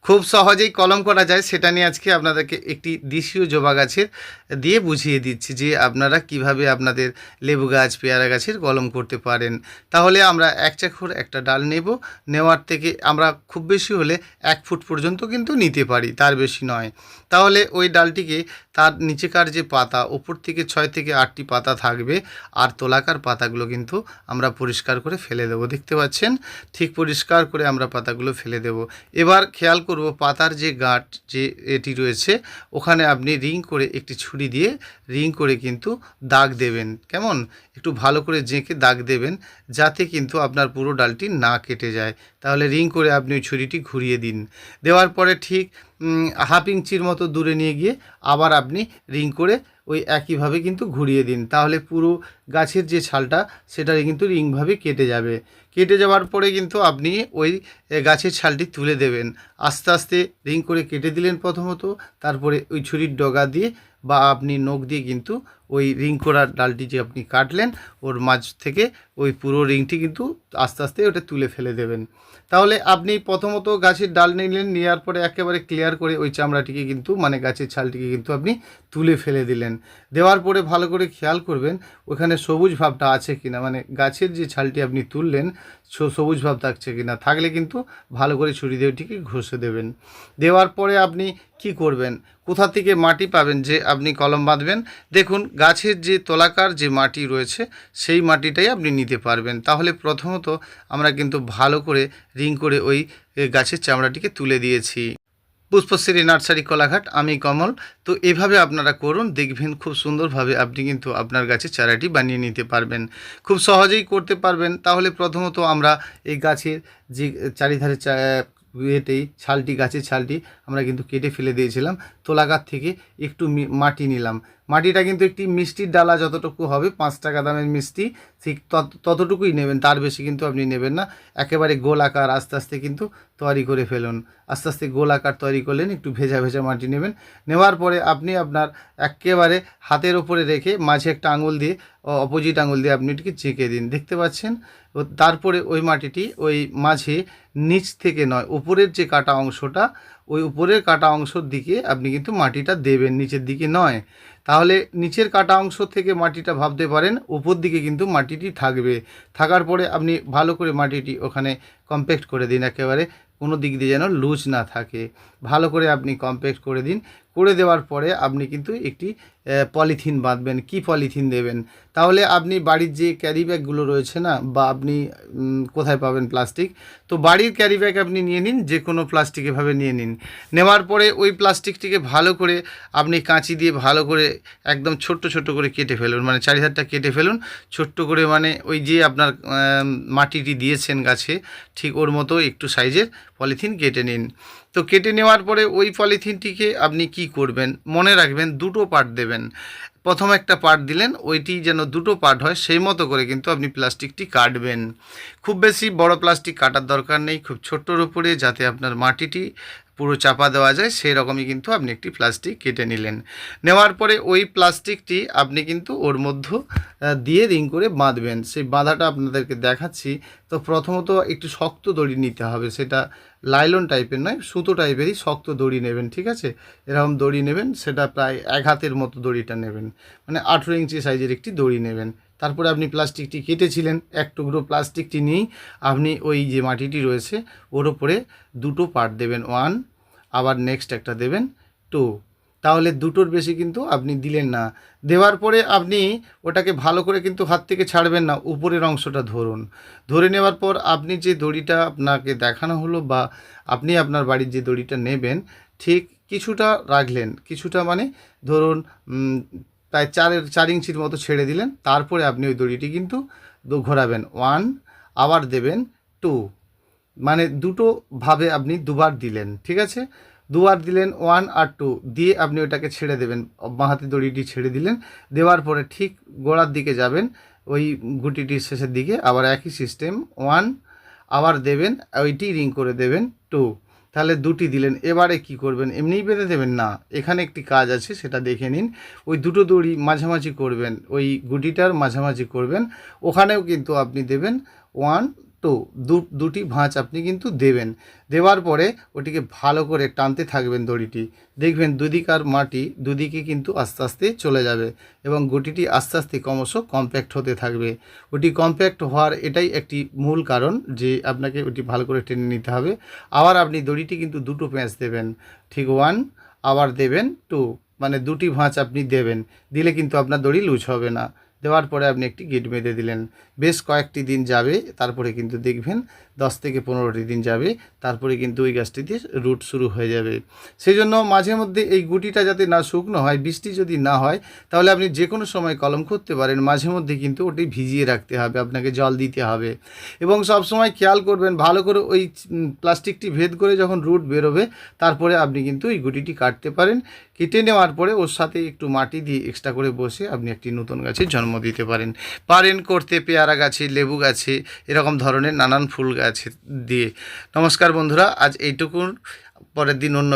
খুব সহজেই কলম করা যায় সেটা নিয়ে আজকে আপনাদেরকে একটি দেশীয় জবা গাছের দিয়ে বুঝিয়ে দিচ্ছি যে আপনারা কিভাবে আপনাদের লেবু গাছ পেয়ারা গাছের কলম করতে পারেন। তাহলে আমরা এক চাকর একটা ডাল নেব, নেওয়ার থেকে আমরা খুব বেশি হলে 1 ফুট পর্যন্ত কিন্তু নিতে পারি, তার বেশি নয়। তাহলে ওই ডালটিকে তার নিচেকার যে পাতা ওপর থেকে 6 থেকে 8টি পাতা থাকবে, আর তোলাকার পাতাগুলো কিন্তু আমরা পরিষ্কার করে ফেলে দেবো। দেখতে পাচ্ছেন, ঠিক পরিষ্কার করে আমরা পাতাগুলো ফেলে দেব। এবার খেয়াল করব পাতার যে গাঁট যে এটি রয়েছে ওখানে আপনি রিং করে একটি ছুরি দিয়ে রিং করে কিন্তু দাগ দেবেন। কেমন, একটু ভালো করে জেঁকে দাগ দেবেন যাতে কিন্তু আপনার পুরো ডালটি না কেটে যায়। তাহলে রিং করে আপনি ওই ছুরিটি ঘুরিয়ে দিন। দেওয়ার পরে ঠিক 1/2 ইঞ্চির মতো দূরে নিয়ে গিয়ে আবার আপনি রিং করে ওই একইভাবে কিন্তু ঘুরিয়ে দিন। তাহলে পুরো গাছের যে ছালটা সেটা কিন্তু রিংভাবে কেটে যাবে। কেটে যাওয়ার পরে কিন্তু আপনি ওই গাছের ছালটি তুলে দেবেন। আস্তে আস্তে রিং করে কেটে দিলেন প্রথমত, তারপরে ওই ছুরির ডগা দিয়ে বা আপনি নখ দিয়ে কিন্তু ওই রিং করা ডালটি যে আপনি কাটলেন ওর মাঝ থেকে ওই পুরো রিংটি কিন্তু আস্তে আস্তে ওটা তুলে ফেলে দেবেন। তাহলে আপনি প্রথমত গাছের ডাল নিলেন, নেওয়ার পরে একেবারে ক্লিয়ার করে ওই চামড়াটিকে কিন্তু মানে গাছের ছালটিকে কিন্তু আপনি তুলে ফেলে দিলেন। দেওয়ার পরে ভালো করে খেয়াল করবেন ওখানে সবুজ ভাবটা আছে কিনা, মানে গাছের যে ছালটি আপনি তুললেন সবুজ ভাব থাকছে কিনা, থাকলে কিন্তু ভালো করে ছুরি দিয়ে ওটিকে ঘষে দেবেন। দেওয়ার পরে আপনি কি করবেন, কোথা থেকে মাটি পাবেন যে আপনি কলম বাঁধবেন, দেখুন গাছের যে তলাকার যে মাটি রয়েছে সেই মাটিটাই আপনি নিতে পারবেন। তাহলে প্রথমত আমরা কিন্তু ভালো করে রিং করে ওই গাছের চামড়াটিকে তুলে দিয়েছি। পুষ্পশ্রী নার্সারি কোলাঘাট, আমি কমল। তো এভাবে আপনারা করুন, দেখবেন খুব সুন্দরভাবে আপনি কিন্তু আপনার গাছের চারাটি বানিয়ে নিতে পারবেন, খুব সহজেই করতে পারবেন। তাহলে প্রথমত আমরা এই গাছের যে চারিধারে ইয়েতেই ছালটি, গাছের ছালটি আমরা কিন্তু কেটে ফেলে দিয়েছিলাম। তোলাগাছ থেকে একটু মাটি নিলাম। মাটিটা কিন্তু একটি মিষ্টির ডালা যতটুকু হবে, 5 টাকা দামের মিষ্টি, ঠিক ততটুকুই নেবেন, তার বেশি কিন্তু আপনি নেবেন না। একেবারে গোল আকার আস্তে আস্তে কিন্তু তৈরি করে ফেলুন। আস্তে আস্তে গোল আকার তৈরি করলেন, একটু ভেজা ভেজা মাটি নেবেন। নেওয়ার পরে আপনি আপনার একেবারে হাতের ওপরে রেখে মাঝে একটা আঙুল দিয়ে অপোজিট আঙুল দিয়ে আপনি এটিকে চেঁকে দিন, দেখতে পাচ্ছেন। ও তারপরে ওই মাটিটি ওই মাঝে নিচ থেকে নয়, উপরের যে কাটা অংশটা ওই উপরের কাটা অংশের দিকে আপনি কিন্তু মাটিটা দেবেন, নিচের দিকে নয়। তাহলে নিচের কাটা অংশ থেকে মাটিটা ভাবতে পারেন, উপর দিকে কিন্তু মাটিটি থাকবে। থাকার পরে আপনি ভালো করে মাটিটি ওখানে কম্প্যাক্ট করে দিন, একেবারে কোনো দিক দিয়ে যেন লুজ না থাকে। ভালো করে আপনি কম্প্যাক্ট করে দিন। করে দেওয়ার পরে আপনি কিন্তু একটি পলিথিন বাঁধবেন। কি পলিথিন দেবেন, তাহলে আপনি বাড়ির যে ক্যারি ব্যাগগুলো রয়েছে না, বা আপনি কোথায় পাবেন প্লাস্টিক, তো বাড়ির ক্যারি ব্যাগ আপনি নিয়ে নিন, যে কোনো প্লাস্টিক এভাবে নিয়ে নিন। নেওয়ার পরে ওই প্লাস্টিকটিকে ভালো করে আপনি কাঁচি দিয়ে ভালো করে একদম ছোট্ট ছোট্ট করে কেটে ফেলুন, মানে চারিধারটা কেটে ফেলুন ছোট্ট করে, মানে ওই যে আপনার মাটিটি দিয়েছেন গাছে ঠিক ওর মতো একটু সাইজের পলিথিন কেটে নিন। তো কেটে নেওয়ার পরে ওই পলিথিনটিকে আপনি কি করবেন, মনে রাখবেন 2টো পার্ট দেবেন। প্রথম একটা পার্ট দিলেন, ওইটি যেন 2টো পার্ট হয় সেই মতো করে কিন্তু আপনি প্লাস্টিকটি কাটবেন। খুব বেশি বড় প্লাস্টিক কাটার দরকার নেই, খুব ছোট্টর উপরে যাতে আপনার মাটিটি পুরো চাপা দেওয়া যায় সেই রকমই কিন্তু আপনি একটি প্লাস্টিক কেটে নিলেন। নেওয়ার পরে ওই প্লাস্টিকটি আপনি কিন্তু ওর মধ্য দিয়ে রিং করে বাঁধবেন। সেই বাঁধাটা আপনাদেরকে দেখাচ্ছি। তো প্রথমত একটু শক্ত দড়ি নিতে হবে, সেটা লাইলন টাইপের নয়, সুতো টাইপেরই শক্ত দড়ি নেবেন, ঠিক আছে। এরকম দড়ি নেবেন, সেটা প্রায় 1 হাতের মতো দড়িটা নেবেন, মানে 18 ইঞ্চি সাইজের একটি দড়ি নেবেন। তারপরে আপনি প্লাস্টিকটি কেটেছিলেন, এক টুকরো প্লাস্টিকটি নিয়েই আপনি ওই যে মাটিটি রয়েছে ওর ওপরে 2টো পার্ট দেবেন, 1, আবার নেক্সট একটা দেবেন 2। তাহলে 2টোর বেশি কিন্তু আপনি দিলেন না। দেওয়ার পরে আপনি ওটাকে ভালো করে কিন্তু হাত থেকে ছাড়বেন না, উপরের অংশটা ধরুন। ধরে নেওয়ার পর আপনি যে দড়িটা আপনাকে দেখানো হলো, বা আপনি আপনার বাড়ির যে দড়িটা নেবেন ঠিক কিছুটা রাখলেন, কিছুটা মানে ধরুন প্রায় 4 ইঞ্চির মতো ছেড়ে দিলেন। তারপরে আপনি ওই দড়িটি কিন্তু ঘোরাবেন 1, আবার দেবেন 2, মানে 2টো ভাবে আপনি 2বার দিলেন, ঠিক আছে। 2বার দিলেন 1 আর 2 দিয়ে আপনি ওটাকে ছেড়ে দেবেন, বাঁ হাতে দড়িটি ছেড়ে দিলেন। দেওয়ার পরে ঠিক গোড়ার দিকে যাবেন, ওই গুটিটির শেষের দিকে আবার একই সিস্টেম 1, আবার দেবেন ওইটি রিং করে দেবেন 2। তাহলে 2টি দিলেন। এবারে কি করবেন, এমনিই বেঁধে দেবেন না, এখানে একটি কাজ আছে সেটা দেখে নিন। ওই 2টো দড়ি মাঝামাঝি করবেন, ওই গুটিটার মাঝামাঝি করবেন, ওখানেও কিন্তু আপনি দেবেন 1, তো দুটি ভাঁজ আপনি কিন্তু দেবেন। দেওয়ার পরে ওটিকে ভালো করে টানতে থাকবেন দড়িটি। দেখবেন দুদিকার মাটি দুদিকে কিন্তু আস্তে আস্তে চলে যাবে এবং গুটিটি আস্তে আস্তে ক্রমশ কম্প্যাক্ট হতে থাকবে। ওটি কম্প্যাক্ট হওয়ার এটাই একটি মূল কারণ যে আপনাকে ওটি ভালো করে টেনে নিতে হবে। আবার আপনি দড়িটি কিন্তু দুটো প্যাঁচ দেবেন, ঠিক 1, আবার দেবেন 2, মানে দুটি ভাঁজ আপনি দেবেন। দিলে কিন্তু আপনার দড়ি লুজ হবে না। দেওয়ার পরে আপনি একটি গিট বেঁধে দিলেন। বেশ কয়েকটি দিন যাবে, তারপরে কিন্তু দেখবেন 10 থেকে 15টি দিন যাবে, তারপরে কিন্তু ওই গাছটিতে রুট শুরু হয়ে যাবে। সেই জন্য মাঝে মধ্যে এই গুটিটা যাতে না শুকনো হয়, বৃষ্টি যদি না হয়, তাহলে আপনি যে কোনো সময় কলম করতে পারেন। মাঝে মধ্যে কিন্তু ওটি ভিজিয়ে রাখতে হবে, আপনাকে জল দিতে হবে এবং সব সময় খেয়াল করবেন ভালো করে ওই প্লাস্টিকটি ভেদ করে যখন রুট বেরোবে, তারপরে আপনি কিন্তু এই গুটিটি কাটতে পারেন। কেটে নেওয়ার পরে ওর সাথে একটু মাটি দিয়ে এক্সট্রা করে বসে আপনি একটি নতুন গাছের জন্ম দিতে পারেন করতে পেয়ারা গাছে, লেবু গাছে, এরকম ধরনের নানান ফুল গাছে দিয়ে। নমস্কার বন্ধুরা, আজ এইটুকুন, পরের দিন অন্য